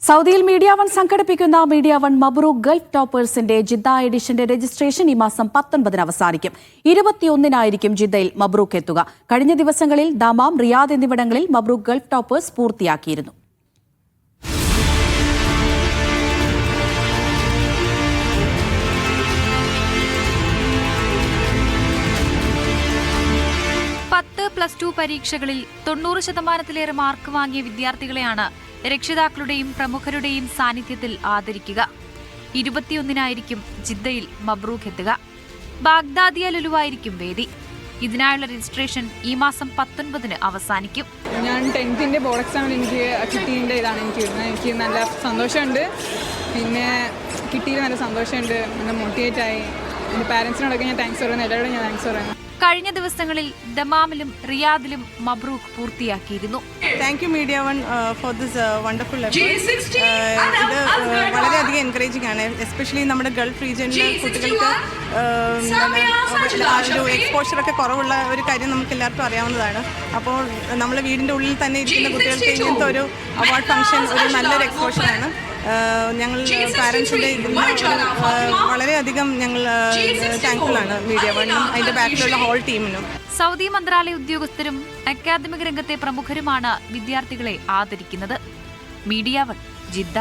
സൗദിയിൽ media one സംഘടിപ്പിക്കുന്ന media one മബ്രൂക്ക് Gulf ടോപ്പേഴ്സിന്റെ Jeddah എഡിഷന്റെ രജിസ്ട്രേഷൻ ഈ മാസം 19-ന് അവസാനിക്കും. 21-നായിരിക്കും ജിദ്ദയിൽ മബ്രൂക്ക് എത്തുക. കഴിഞ്ഞ ദിവസങ്ങളിൽ ദമാം, റിയാദ് എന്നിവിടങ്ങളിൽ മബ്രൂക്ക് ഗൾഫ് ടോപ്പേഴ്സ് പൂർത്തിയാക്കിയിരുന്നു. +2 പരീക്ഷകളിൽ 90% മാർക്ക് വാങ്ങിയ വിദ്യാർത്ഥികളെയാണ് രക്ഷിതാക്കളുടെയും പ്രമുഖരുടെയും സാന്നിധ്യത്തിൽ ആദരിക്കുക. 21-നായിരിക്കും ജിദ്ദയിൽ മബ്രൂക്ക് എത്തുക. ബാഗ്ദാദിയ ലുലുവായിരിക്കും വേദി. ഇതിനായുള്ള രജിസ്ട്രേഷൻ ഈ മാസം 19-ന് അവസാനിക്കും. ഞാൻ 10th ബോർഡ് എക്സാമിൽ എനിക്ക് കിട്ടിയതിൻ്റെ ഇതാണ് എനിക്ക് നല്ല സന്തോഷമുണ്ട്. പിന്നെ കിട്ടിയത് നല്ല സന്തോഷമുണ്ട്. നല്ല മോട്ടിവേറ്റ് ആയി. എൻ്റെ പാരൻസിനോടൊക്കെ ഞാൻ താങ്ക്സ് പറയുന്നു. എല്ലാവരോടും ഞാൻ താങ്ക്സ് പറയുന്നു. കഴിഞ്ഞ ദിവസങ്ങളിൽ ദമാമിലും റിയാദിലും മബ്രൂക്ക് പൂർത്തിയാക്കിയിരുന്നു. Thank you Media One for this wonderful effort. ഇത് വളരെയധികം എൻകറേജിംഗ് ആണ്. എസ്പെഷ്യലി നമ്മുടെ ഗൾഫ് റീജിയനിലെ കുട്ടികൾക്ക് ഒരു എക്സ്പോഷറൊക്കെ കുറവുള്ള ഒരു കാര്യം നമുക്ക് എല്ലാവർക്കും അറിയാവുന്നതാണ്. അപ്പോൾ നമ്മൾ വീടിൻ്റെ ഉള്ളിൽ തന്നെ ഇരിക്കുന്ന കുട്ടികൾക്ക് ഇങ്ങനത്തെ ഒരു അവാർഡ് ഫംഗ്ഷൻ ഒരു നല്ലൊരു എക്സ്പോഷറാണ്. ഞങ്ങൾ പാരൻസിൻ്റെ വളരെയധികം ഞങ്ങൾ താങ്ക്ഫുൾ ആണ് മീഡിയ വണ്ണും അതിൻ്റെ ബാക്കിലുള്ള ഹോൾ ടീമിനും. സൗദി മന്ത്രാലയ ഉദ്യോഗസ്ഥരും അക്കാദമിക് രംഗത്തെ പ്രമുഖരുമാണ് വിദ്യാർത്ഥികളെ ആദരിക്കുന്നത്. Media one Jeddah.